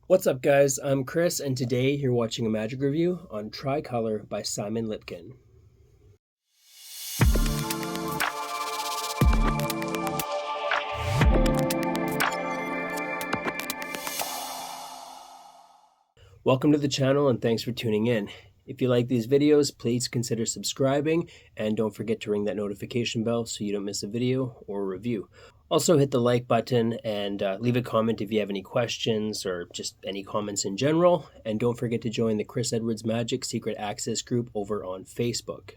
What's up, guys? I'm Chris, and today you're watching a magic review on Tricolour by Lipkin. Welcome to the channel, and thanks for tuning in. If you like these videos, please consider subscribing, and don't forget to ring that notification bell so you don't miss a video or a review. Also, hit the like button and leave a comment if you have any questions or just any comments in general. And don't forget to join the Chris Edwards Magic Secret Access group over on Facebook.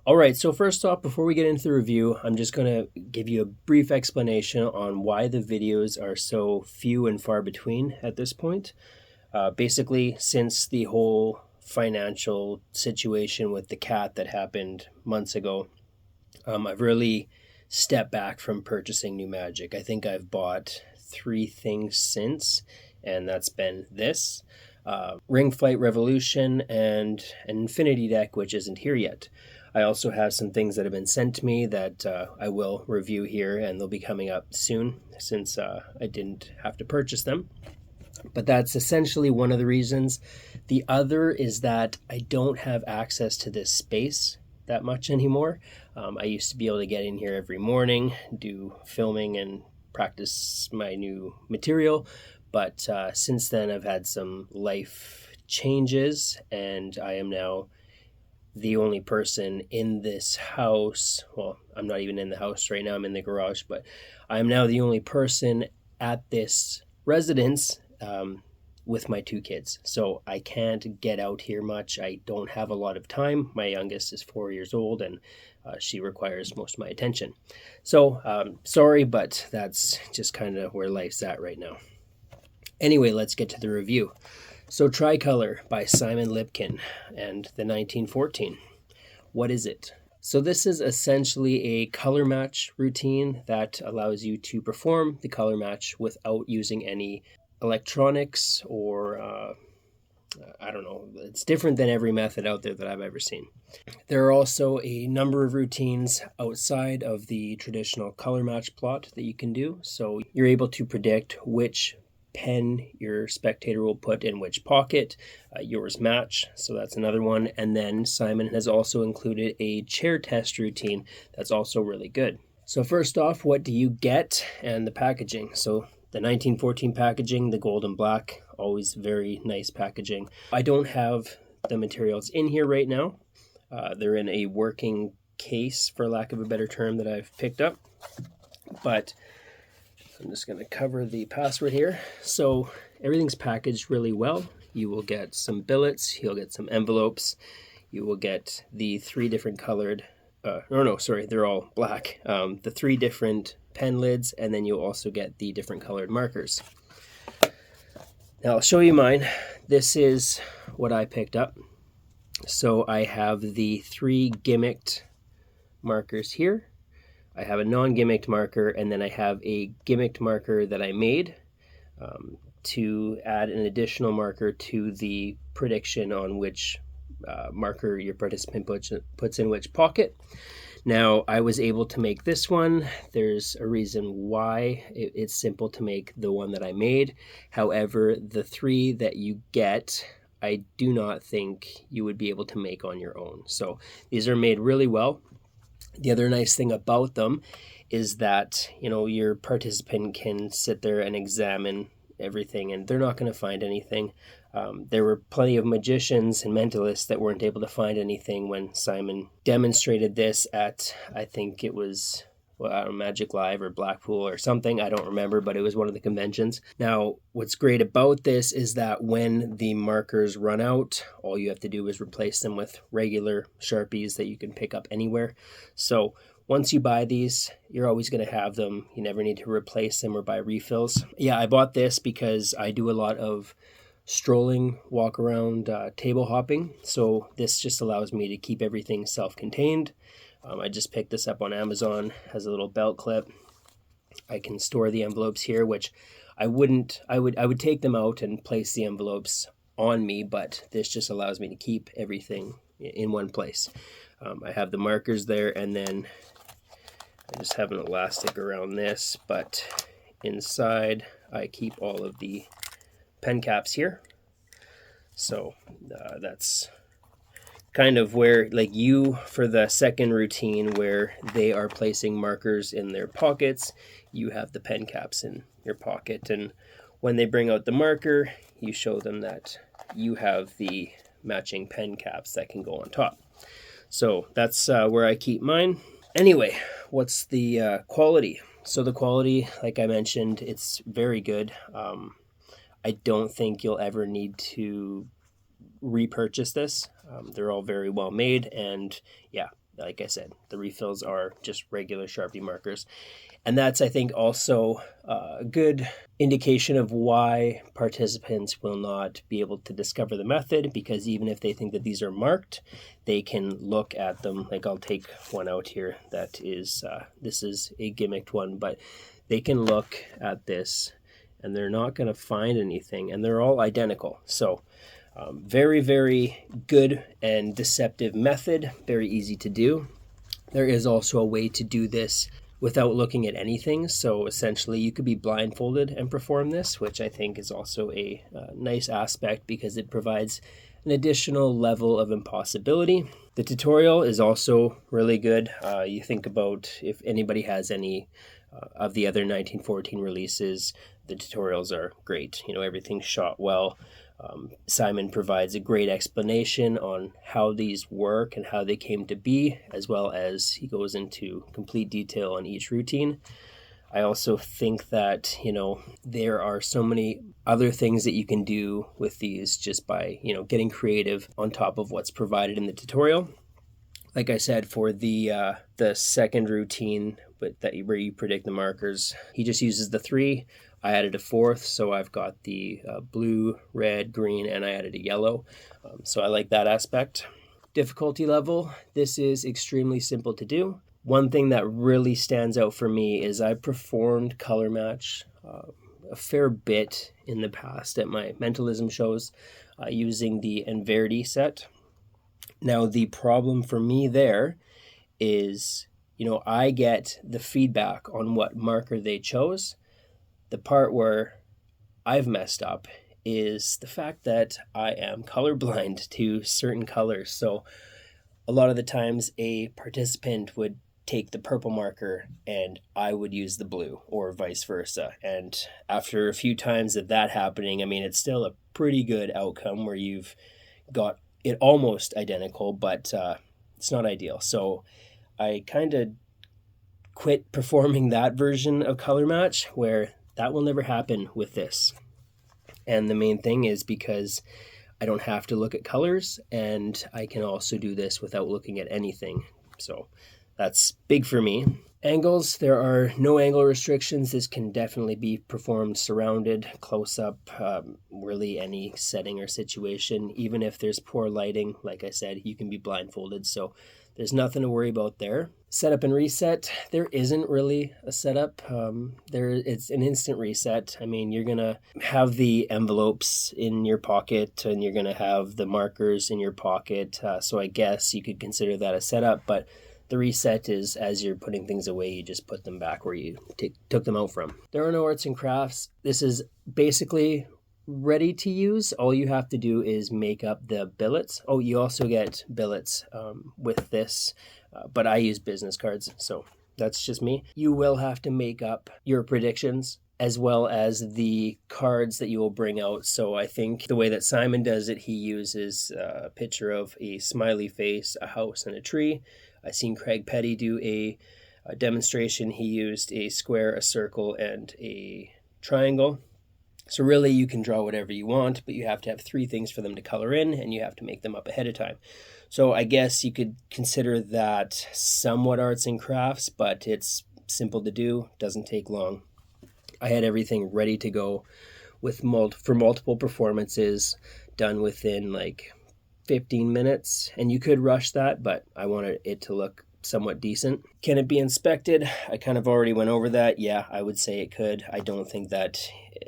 All right, so first off, before we get into the review, I'm just going to give you a brief explanation on why the videos are so few and far between at this point. Basically, since the whole financial situation with the cat that happened months ago, I've really stepped back from purchasing new magic. I think I've bought 3 things since, and that's been this, Ring Flight Revolution, and an Infinity deck, which isn't here yet. I also have some things that have been sent to me that I will review here, and they'll be coming up soon since I didn't have to purchase them. But that's essentially one of the reasons. The other is that I don't have access to this space that much anymore. I used to be able to get in here every morning, do filming and practice my new material. But since then, I've had some life changes, and I am now the only person in this house. Well, I'm not even in the house right now, I'm in the garage, but I am now the only person at this residence with my 2 kids. So I can't get out here much. I don't have a lot of time. My youngest is 4 years old, and she requires most of my attention. So sorry, but that's just kind of where life's at right now. Anyway, let's get to the review. So Tricolour by Lipkin and the 1914. What is it? So this is essentially a color match routine that allows you to perform the color match without using any electronics or I don't know. It's different than every method out there that I've ever seen. There are also a number of routines outside of the traditional color match plot that you can do. So you're able to predict which pen your spectator will put in which pocket. Yours match, so that's another one. And then Simon has also included a chair test routine that's also really good. So first off, what do you get and the packaging? So the 1914 packaging, the gold and black, always very nice packaging. I don't have the materials in here right now. They're in a working case, for lack of a better term, that I've picked up. But I'm just going to cover the password here. So everything's packaged really well. You will get some billets, you'll get some envelopes, you will get the 3 different colored, they're all black. The 3 different pen lids, and then you'll also get the different colored markers. Now I'll show you mine. This is what I picked up. So I have the 3 gimmicked markers here. I have a non-gimmicked marker, and then I have a gimmicked marker that I made to add an additional marker to the prediction on which marker your participant puts in which pocket. Now, I was able to make this one. There's a reason why. It's simple to make the one that I made. However, the 3 that you get, I do not think you would be able to make on your own. So these are made really well. The other nice thing about them is that, your participant can sit there and examine everything, and they're not going to find anything. There were plenty of magicians and mentalists that weren't able to find anything when Simon demonstrated this at, I think it was Magic Live or Blackpool or something. I don't remember, but it was one of the conventions. Now, what's great about this is that when the markers run out, all you have to do is replace them with regular Sharpies that you can pick up anywhere. So once you buy these, you're always going to have them. You never need to replace them or buy refills. Yeah, I bought this because I do a lot of strolling, walk around, table hopping. So this just allows me to keep everything self-contained. I just picked this up on Amazon, has a little belt clip. I can store the envelopes here, which I would take them out and place the envelopes on me, but this just allows me to keep everything in one place. I have the markers there, and then I just have an elastic around this, but inside I keep all of the pen caps here. So that's kind of where, like for the second routine where they are placing markers in their pockets, you have the pen caps in your pocket. And when they bring out the marker, you show them that you have the matching pen caps that can go on top. So that's where I keep mine. Anyway, what's the quality? So the quality, like I mentioned, it's very good. I don't think you'll ever need to repurchase this. They're all very well made, and yeah, like I said, the refills are just regular Sharpie markers. And that's, I think, also a good indication of why participants will not be able to discover the method, because even if they think that these are marked, they can look at them. Like I'll take one out here that is, this is a gimmicked one, but they can look at this and they're not going to find anything, and they're all identical. So very, very good and deceptive method, very easy to do. There is also a way to do this without looking at anything. So essentially you could be blindfolded and perform this, which I think is also a nice aspect because it provides an additional level of impossibility. The tutorial is also really good. You think about if anybody has any of the other 1914 releases, the tutorials are great. You know, everything's shot well. Simon provides a great explanation on how these work and how they came to be, as well as he goes into complete detail on each routine. I also think that, you know, there are so many other things that you can do with these just by, you know, getting creative on top of what's provided in the tutorial. Like I said, for the second routine, where you predict the markers, he just uses the 3. I added a 4th, so I've got the blue, red, green, and I added a yellow. So I like that aspect. Difficulty level, this is extremely simple to do. One thing that really stands out for me is I performed color match a fair bit in the past at my mentalism shows using the Enverdi set. Now the problem for me there is, you know, I get the feedback on what marker they chose. The part where I've messed up is the fact that I am colorblind to certain colors. So a lot of the times a participant would take the purple marker and I would use the blue, or vice versa. And after a few times of that happening, I mean, it's still a pretty good outcome where you've got it almost identical, but it's not ideal. So I kind of quit performing that version of color match, where that will never happen with this. And the main thing is because I don't have to look at colors, and I can also do this without looking at anything. So that's big for me. Angles, there are no angle restrictions. This can definitely be performed surrounded, close up, really any setting or situation. Even if there's poor lighting, like I said, you can be blindfolded. So there's nothing to worry about there. Setup and reset, there isn't really a setup. It's an instant reset. I mean, you're going to have the envelopes in your pocket and you're going to have the markers in your pocket. So I guess you could consider that a setup, but the reset is as you're putting things away, you just put them back where you took them out from. There are no arts and crafts. This is basically ready to use. All you have to do is make up the billets. Oh, you also get billets with this, but I use business cards, so that's just me. You will have to make up your predictions as well as the cards that you will bring out. So I think the way that Simon does it, he uses a picture of a smiley face, a house, and a tree. I've seen Craig Petty do a demonstration. He used a square, a circle, and a triangle. So really you can draw whatever you want, but you have to have 3 things for them to color in, and you have to make them up ahead of time. So I guess you could consider that somewhat arts and crafts, but it's simple to do, doesn't take long. I had everything ready to go for multiple performances, done within like 15 minutes, and you could rush that, but I wanted it to look somewhat decent. Can it be inspected? I kind of already went over that. Yeah, I would say it could. I don't think that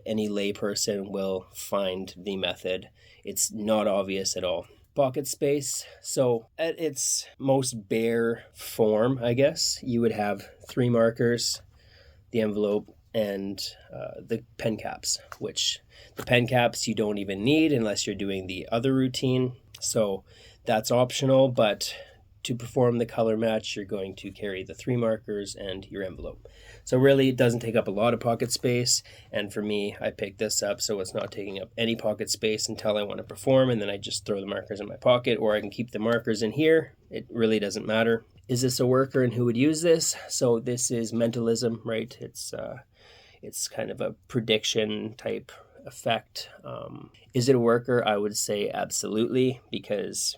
any layperson will find the method. It's not obvious at all. Pocket space. So at its most bare form, I guess, you would have 3 markers, the envelope, and the pen caps, which the pen caps you don't even need unless you're doing the other routine. So that's optional, but to perform the color match, you're going to carry the 3 markers and your envelope. So really, it doesn't take up a lot of pocket space. And for me, I picked this up so it's not taking up any pocket space until I want to perform. And then I just throw the markers in my pocket, or I can keep the markers in here. It really doesn't matter. Is this a worker and who would use this? So this is mentalism, right? It's kind of a prediction type effect. Is it a worker? I would say absolutely, because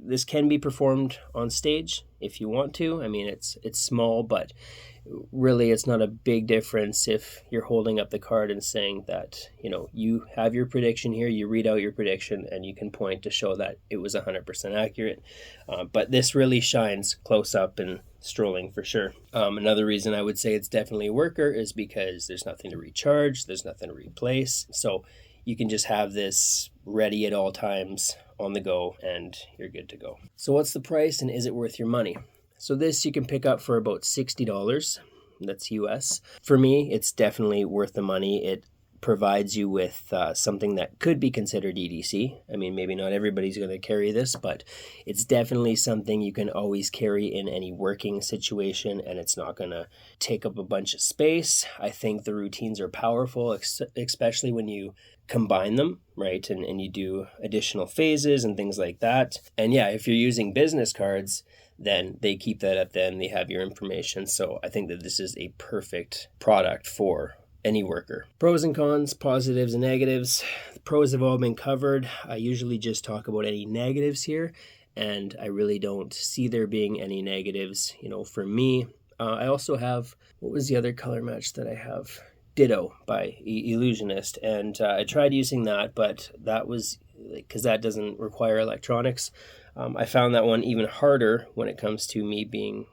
this can be performed on stage if you want to. I mean, it's small, but really it's not a big difference if you're holding up the card and saying that, you have your prediction here, you read out your prediction, and you can point to show that it was 100% accurate. But this really shines close up and strolling for sure. Another reason I would say it's definitely a worker is because there's nothing to recharge, there's nothing to replace. So you can just have this ready at all times on the go and you're good to go. So what's the price and is it worth your money? So this you can pick up for about $60. That's US. For me, it's definitely worth the money. It provides you with something that could be considered EDC. I mean, maybe not everybody's going to carry this, but it's definitely something you can always carry in any working situation, and it's not going to take up a bunch of space. I think the routines are powerful, especially when you combine them, right? And you do additional phases and things like that. And yeah, if you're using business cards, then they keep that up, then they have your information. So I think that this is a perfect product for any worker. Pros and cons, positives and negatives. The pros have all been covered. I usually just talk about any negatives here, and I really don't see there being any negatives, for me. I also have, what was the other color match that I have? Ditto by Illusionist, and I tried using that, but that was, because that doesn't require electronics. I found that one even harder when it comes to me being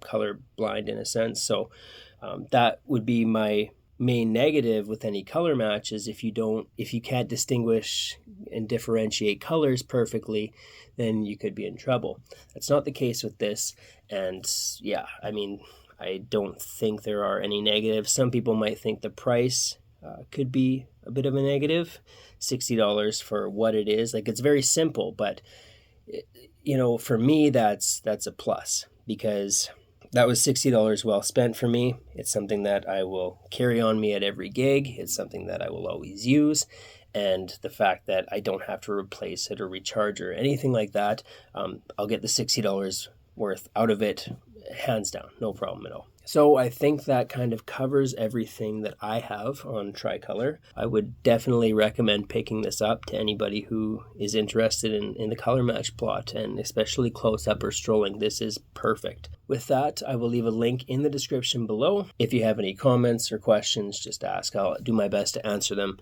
color blind in a sense. So that would be my main negative with any color match, is if you can't distinguish and differentiate colors perfectly, then you could be in trouble. That's not the case with this. And yeah, I mean, I don't think there are any negatives. Some people might think the price could be a bit of a negative. $60 for what it is. Like, it's very simple, but for me, that's a plus, because that was $60 well spent for me. It's something that I will carry on me at every gig. It's something that I will always use. And the fact that I don't have to replace it or recharge or anything like that, I'll get the $60 worth out of it, hands down, no problem at all. So I think that kind of covers everything that I have on Tricolour. I would definitely recommend picking this up to anybody who is interested in the color match plot, and especially close up or strolling. This is perfect. With that, I will leave a link in the description below. If you have any comments or questions, just ask. I'll do my best to answer them.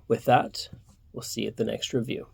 With that, we'll see you at the next review.